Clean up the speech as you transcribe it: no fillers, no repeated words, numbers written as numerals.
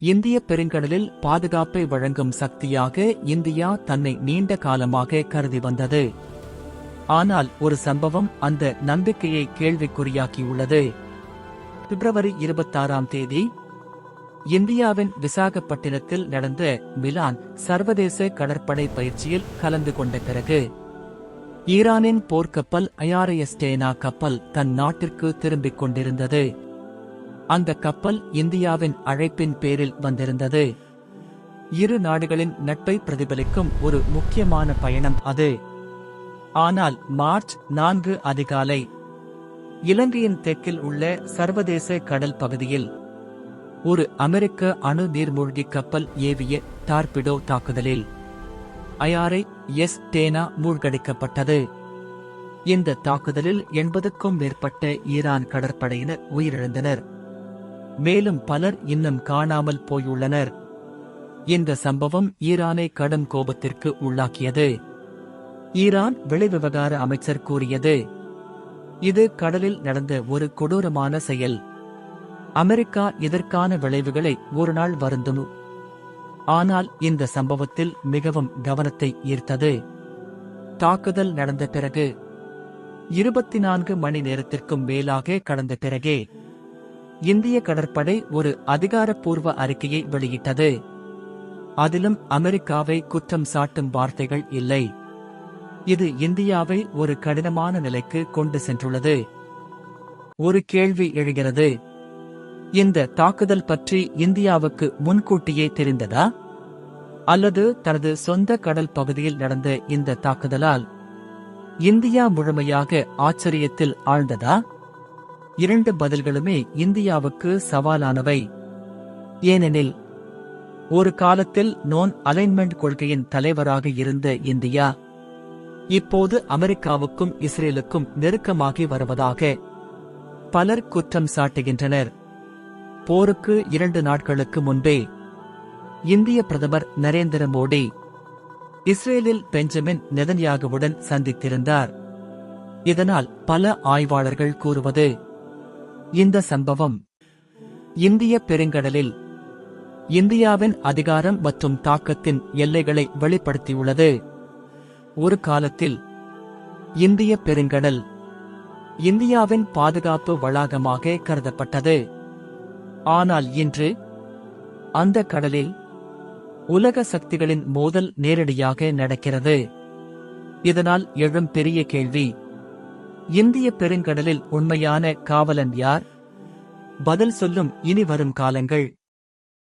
இந்திய பெருங்கடலில் பாதுகாப்பை வழங்கும் சக்தியாக இந்தியா தன்னை நீண்ட காலமாக கருதி வந்தது. ஆனால் ஒரு சம்பவம் அந்த நம்பிக்கையை கேள்விக்குறியாக்கியுள்ளது. பிப்ரவரி 26ஆம் தேதி இந்தியாவின் விசாகப்பட்டினத்தில் நடந்த மிலான் சர்வதேச கடற்படை பயிற்சியில் கலந்து கொண்ட பிறகு ஈரானின் போர்க்கப்பல் IRS டேனா கப்பல் தன் நாட்டிற்கு திரும்பிக் கொண்டிருந்தது. அந்த கப்பல் இந்தியாவின் அழைப்பின் பேரில் வந்திருந்தது. இரு நாடுகளின் நட்பை பிரதிபலிக்கும் ஒரு முக்கியமான பயணம் அது. ஆனால் மார்ச் 4 அதிகாலை இலங்கையின் தெற்கில் உள்ள சர்வதேச கடல் பகுதியில் ஒரு அமெரிக்க அணு நீர்மூழ்கி கப்பல் ஏவிய டார்பிடோ தாக்குதலில் IRS டேனா மூழ்கடிக்கப்பட்டது. இந்த தாக்குதலில் 80க்கும் மேற்பட்ட ஈரான் கடற்படையினர் உயிரிழந்தனர். மேலும் பலர் இன்னும் காணாமல் போயுள்ளனர். இந்த சம்பவம் ஈரானை கடும் கோபத்திற்கு உள்ளாக்கியது. ஈரான் வெளிவிவகார அமைச்சர் கூறியது, இது கடலில் நடந்த ஒரு கொடூரமான செயல். அமெரிக்கா இதற்கான விளைவுகளை ஒரு நாள் வருந்தும். ஆனால் இந்த சம்பவத்தில் மிகவும் கவனத்தை ஈர்த்தது தாக்குதல் நடந்த பிறகு 24 மணி நேரத்திற்கும் மேலாக கடந்த பிறகே இந்திய கடற்படை ஒரு அதிகாரப்பூர்வ அறிக்கையை வெளியிட்டது. அதிலும் அமெரிக்காவை குற்றம் சாட்டும் வார்த்தைகள் இல்லை. இது இந்தியாவை ஒரு கடினமான நிலைக்கு கொண்டு சென்றுள்ளது. ஒரு கேள்வி எழுகிறது, இந்த தாக்குதல் பற்றி இந்தியாவுக்கு முன்கூட்டியே தெரிந்ததா? அல்லது தனது சொந்த கடல் பகுதியில் நடந்த இந்த தாக்குதலால் இந்தியா முழுமையாக ஆச்சரியத்தில் ஆழ்ந்ததா? இரண்டு பதில்களுமே இந்தியாவுக்கு சவாலானவை. ஏனெனில் ஒரு காலத்தில் நான் அலைன்மெண்ட் கொள்கையின் தலைவராக இருந்த இந்தியா இப்போது அமெரிக்காவுக்கும் இஸ்ரேலுக்கும் நெருக்கமாகி வருவதாக பலர் குற்றம் சாட்டுகின்றனர். போருக்கு 2 நாட்களுக்கு முன்பே இந்திய பிரதமர் நரேந்திர மோடி இஸ்ரேலில் பெஞ்சமின் நெதன்யாகுவுடன் சந்தித்திருந்தார். இதனால் பல ஆய்வாளர்கள் கூறுவது, இந்த சம்பவம் இந்திய பெருங்கடலில் இந்தியாவின் அதிகாரம் மற்றும் தாக்கத்தின் எல்லைகளை வெளிப்படுத்தியுள்ளது. ஒரு காலத்தில் இந்திய பெருங்கடல் இந்தியாவின் பாதுகாப்பு வளாகமாக கருதப்பட்டது. ஆனால் இன்று அந்த கடலில் உலக சக்திகளின் மோதல் நேரடியாக நடக்கிறது. இதனால் எழும் பெரிய கேள்வி, இந்திய பெருங்கடலில் உண்மையான காவலன் யார்? பதில் சொல்லும் இனி வரும் காலங்கள்.